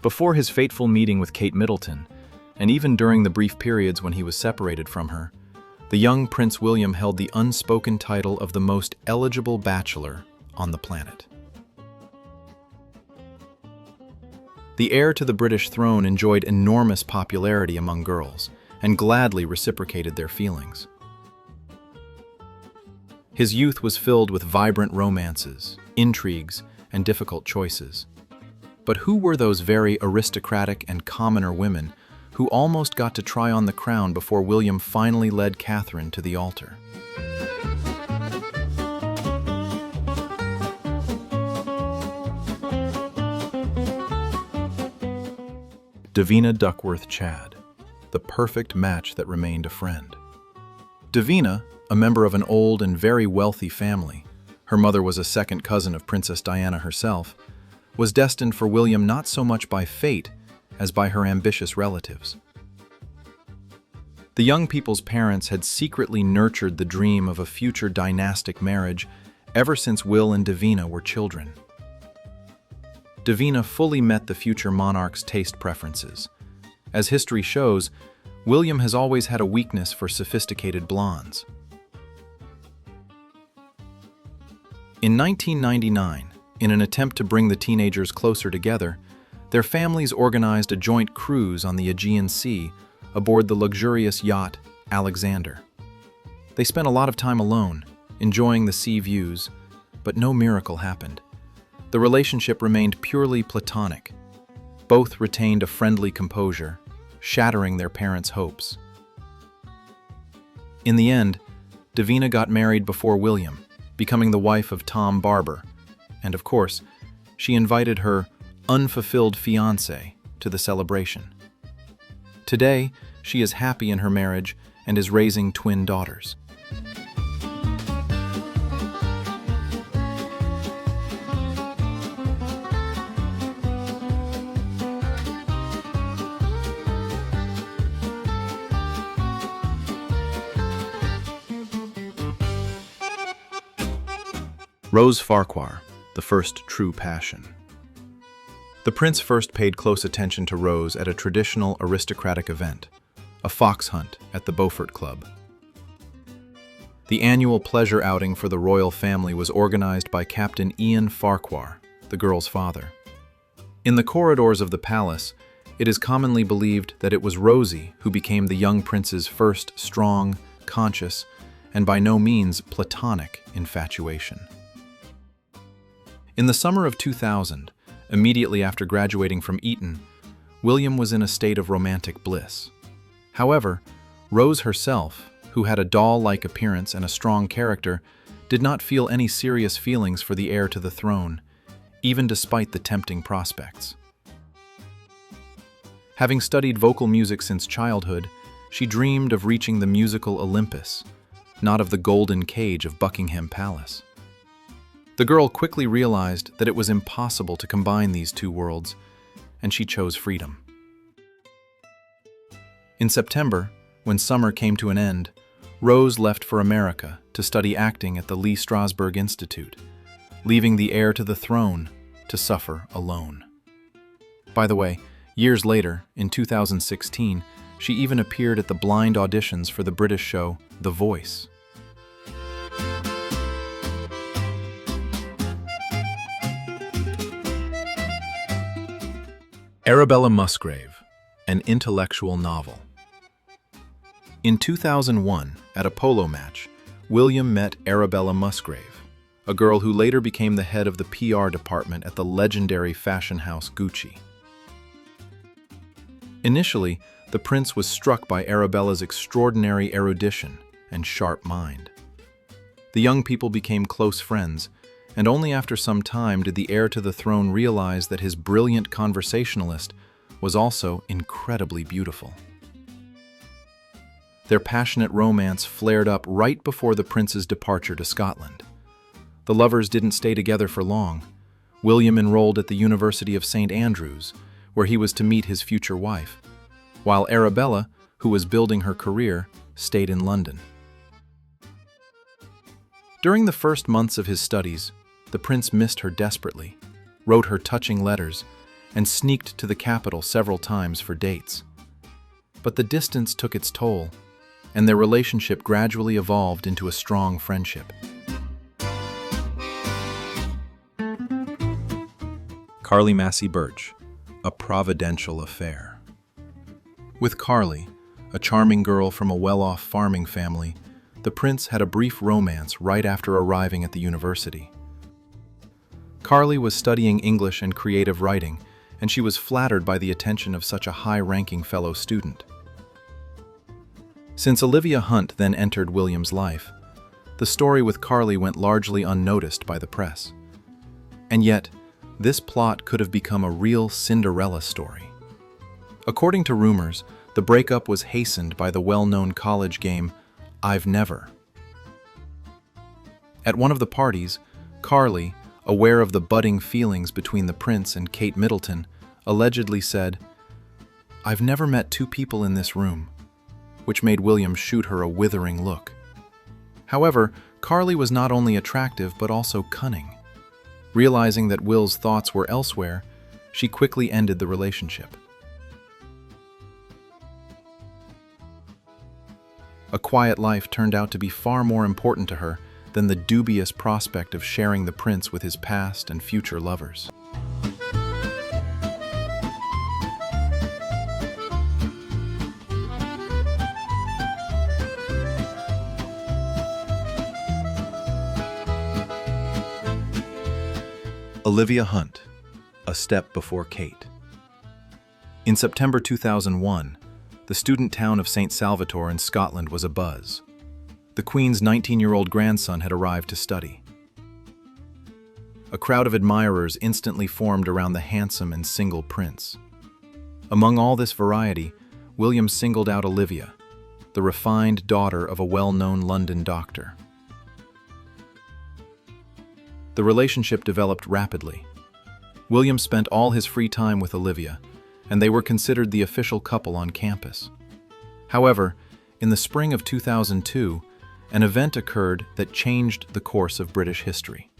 Before his fateful meeting with Kate Middleton, and even during the brief periods when he was separated from her, the young Prince William held the unspoken title of the most eligible bachelor on the planet. The heir to the British throne enjoyed enormous popularity among girls and gladly reciprocated their feelings. His youth was filled with vibrant romances, intrigues, and difficult choices. But who were those very aristocratic and commoner women who almost got to try on the crown before William finally led Catherine to the altar? Davina Duckworth Chad, the perfect match that remained a friend. Davina, a member of an old and very wealthy family, her mother was a second cousin of Princess Diana herself, was destined for William not so much by fate as by her ambitious relatives. The young people's parents had secretly nurtured the dream of a future dynastic marriage ever since Will and Davina were children. Davina fully met the future monarch's taste preferences. As history shows, William has always had a weakness for sophisticated blondes. In 1999, in an attempt to bring the teenagers closer together, their families organized a joint cruise on the Aegean Sea aboard the luxurious yacht Alexander. They spent a lot of time alone, enjoying the sea views, but no miracle happened. The relationship remained purely platonic. Both retained a friendly composure, shattering their parents' hopes. In the end, Davina got married before William, becoming the wife of Tom Barber, and of course, she invited her unfulfilled fiancé to the celebration. Today, she is happy in her marriage and is raising twin daughters. Rose Farquhar, the first true passion. The prince first paid close attention to Rose at a traditional aristocratic event, a fox hunt at the Beaufort Club. The annual pleasure outing for the royal family was organized by Captain Ian Farquhar, the girl's father. In the corridors of the palace, it is commonly believed that it was Rosie who became the young prince's first strong, conscious, and by no means platonic infatuation. In the summer of 2000, immediately after graduating from Eton, William was in a state of romantic bliss. However, Rose herself, who had a doll-like appearance and a strong character, did not feel any serious feelings for the heir to the throne, even despite the tempting prospects. Having studied vocal music since childhood, she dreamed of reaching the musical Olympus, not of the golden cage of Buckingham Palace. The girl quickly realized that it was impossible to combine these two worlds, and she chose freedom. In September, when summer came to an end, Rose left for America to study acting at the Lee Strasberg Institute, leaving the heir to the throne to suffer alone. By the way, years later, in 2016, she even appeared at the blind auditions for the British show The Voice. Arabella Musgrave, an intellectual novel. In 2001, at a polo match, William met Arabella Musgrave, a girl who later became the head of the PR department at the legendary fashion house Gucci. Initially, the prince was struck by Arabella's extraordinary erudition and sharp mind. The young people became close friends, and only after some time did the heir to the throne realize that his brilliant conversationalist was also incredibly beautiful. Their passionate romance flared up right before the prince's departure to Scotland. The lovers didn't stay together for long. William enrolled at the University of St. Andrews, where he was to meet his future wife, while Arabella, who was building her career, stayed in London. During the first months of his studies, the prince missed her desperately, wrote her touching letters, and sneaked to the capital several times for dates. But the distance took its toll, and their relationship gradually evolved into a strong friendship. Carly Massie Birch, a providential affair. With Carly, a charming girl from a well-off farming family, the prince had a brief romance right after arriving at the university. Carly was studying English and creative writing, and she was flattered by the attention of such a high-ranking fellow student. Since Olivia Hunt then entered William's life, the story with Carly went largely unnoticed by the press. And yet, this plot could have become a real Cinderella story. According to rumors, the breakup was hastened by the well-known college game I've Never. At one of the parties, Carly, aware of the budding feelings between the prince and Kate Middleton, allegedly said, "I've never met two people in this room," which made William shoot her a withering look. However, Carly was not only attractive but also cunning. Realizing that Will's thoughts were elsewhere, she quickly ended the relationship. A quiet life turned out to be far more important to her than the dubious prospect of sharing the prince with his past and future lovers. Olivia Hunt, a step before Kate. In September 2001, the student town of St. Salvatore in Scotland was abuzz. The Queen's 19-year-old grandson had arrived to study. A crowd of admirers instantly formed around the handsome and single prince. Among all this variety, William singled out Olivia, the refined daughter of a well-known London doctor. The relationship developed rapidly. William spent all his free time with Olivia, and they were considered the official couple on campus. However, in the spring of 2002, an event occurred that changed the course of British history.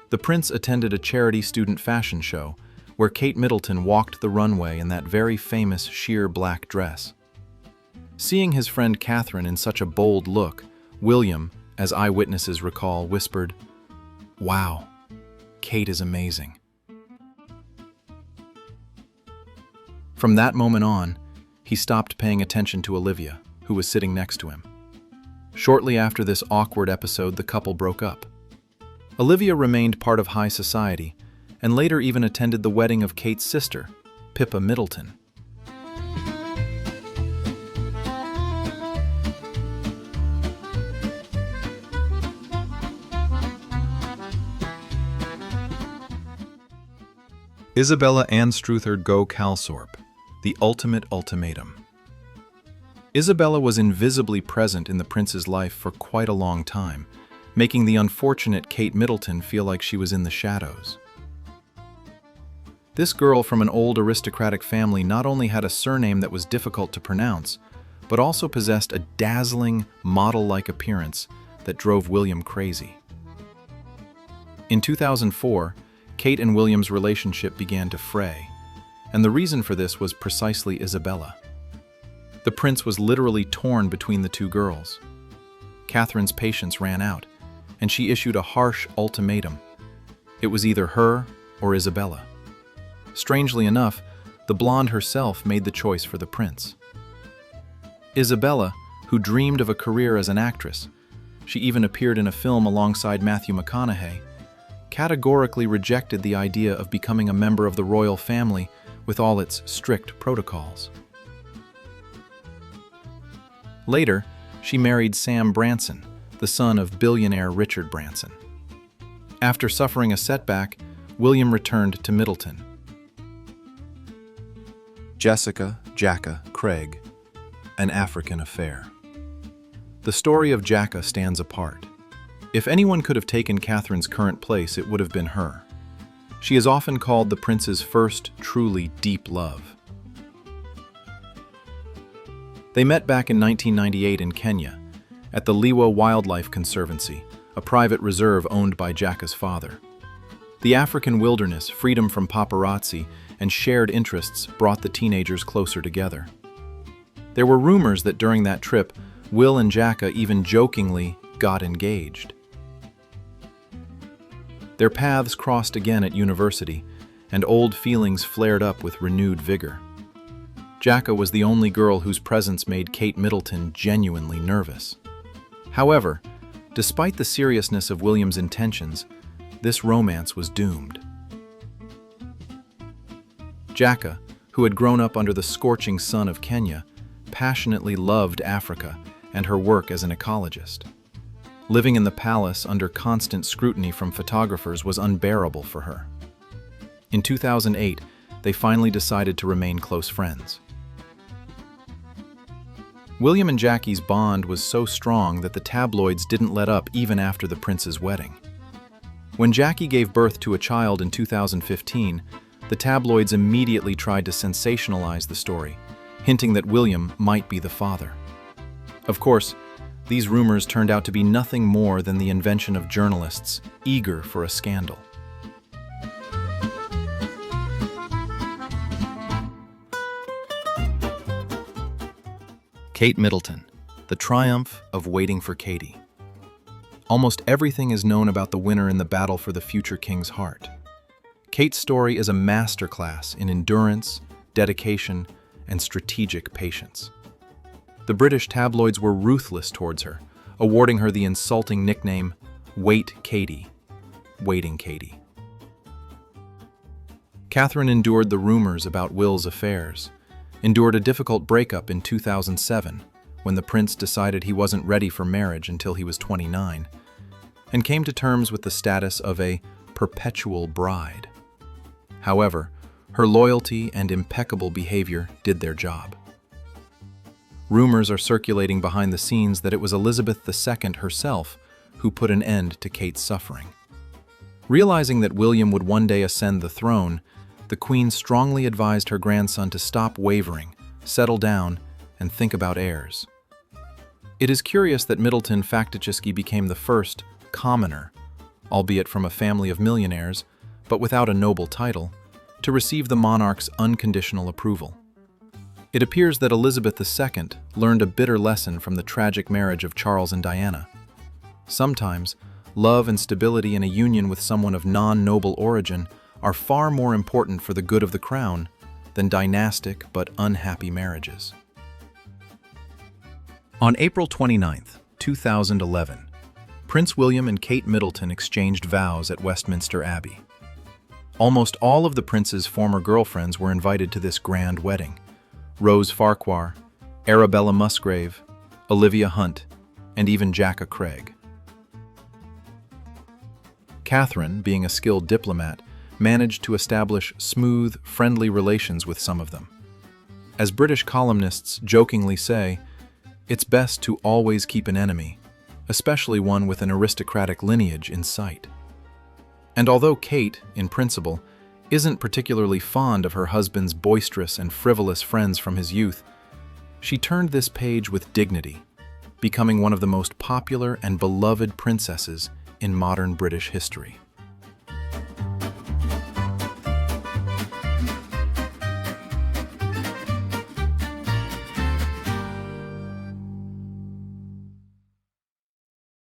The prince attended a charity student fashion show where Kate Middleton walked the runway in that very famous sheer black dress. Seeing his friend Catherine in such a bold look, William, as eyewitnesses recall, whispered, "Wow, Kate is amazing." From that moment on, he stopped paying attention to Olivia, who was sitting next to him. Shortly after this awkward episode, the couple broke up. Olivia remained part of high society, and later even attended the wedding of Kate's sister, Pippa Middleton. Isabella Calthorpe Calthorpe, the ultimate ultimatum. Isabella was invisibly present in the prince's life for quite a long time, making the unfortunate Kate Middleton feel like she was in the shadows. This girl from an old aristocratic family not only had a surname that was difficult to pronounce, but also possessed a dazzling, model-like appearance that drove William crazy. In 2004, Kate and William's relationship began to fray, and the reason for this was precisely Isabella. The prince was literally torn between the two girls. Catherine's patience ran out, and she issued a harsh ultimatum. It was either her or Isabella. Strangely enough, the blonde herself made the choice for the prince. Isabella, who dreamed of a career as an actress, she even appeared in a film alongside Matthew McConaughey, categorically rejected the idea of becoming a member of the royal family with all its strict protocols. Later, she married Sam Branson, the son of billionaire Richard Branson. After suffering a setback, William returned to Middleton. Jacka Craig, an African affair. The story of Jecca stands apart. If anyone could have taken Catherine's current place, it would have been her. She is often called the prince's first truly deep love. They met back in 1998 in Kenya, at the Liwa Wildlife Conservancy, a private reserve owned by Jacka's father. The African wilderness, freedom from paparazzi, and shared interests brought the teenagers closer together. There were rumors that during that trip, Will and Jacka even jokingly got engaged. Their paths crossed again at university, and old feelings flared up with renewed vigor. Jacka was the only girl whose presence made Kate Middleton genuinely nervous. However, despite the seriousness of William's intentions, this romance was doomed. Jacka, who had grown up under the scorching sun of Kenya, passionately loved Africa and her work as an ecologist. Living in the palace under constant scrutiny from photographers was unbearable for her. In 2008, they finally decided to remain close friends. William and Jackie's bond was so strong that the tabloids didn't let up even after the prince's wedding. When Jackie gave birth to a child in 2015, the tabloids immediately tried to sensationalize the story, hinting that William might be the father. Of course, these rumors turned out to be nothing more than the invention of journalists eager for a scandal. Kate Middleton, the triumph of waiting for Katie. Almost everything is known about the winner in the battle for the future king's heart. Kate's story is a masterclass in endurance, dedication, and strategic patience. The British tabloids were ruthless towards her, awarding her the insulting nickname Waity Katie, Waiting Katie. Catherine endured the rumors about Will's affairs, endured a difficult breakup in 2007 when the prince decided he wasn't ready for marriage until he was 29, and came to terms with the status of a perpetual bride. However, her loyalty and impeccable behavior did their job. Rumors are circulating behind the scenes that it was Elizabeth II herself who put an end to Kate's suffering. Realizing that William would one day ascend the throne, the Queen strongly advised her grandson to stop wavering, settle down, and think about heirs. It is curious that Middleton factitious became the first commoner, albeit from a family of millionaires, but without a noble title, to receive the monarch's unconditional approval. It appears that Elizabeth II learned a bitter lesson from the tragic marriage of Charles and Diana. Sometimes, love and stability in a union with someone of non-noble origin are far more important for the good of the crown than dynastic but unhappy marriages. On April 29, 2011, Prince William and Kate Middleton exchanged vows at Westminster Abbey. Almost all of the prince's former girlfriends were invited to this grand wedding: Rose Farquhar, Arabella Musgrave, Olivia Hunt, and even Jacka Craig. Catherine, being a skilled diplomat, managed to establish smooth, friendly relations with some of them. As British columnists jokingly say, it's best to always keep an enemy, especially one with an aristocratic lineage in sight. And although Kate, in principle, isn't particularly fond of her husband's boisterous and frivolous friends from his youth, she turned this page with dignity, becoming one of the most popular and beloved princesses in modern British history.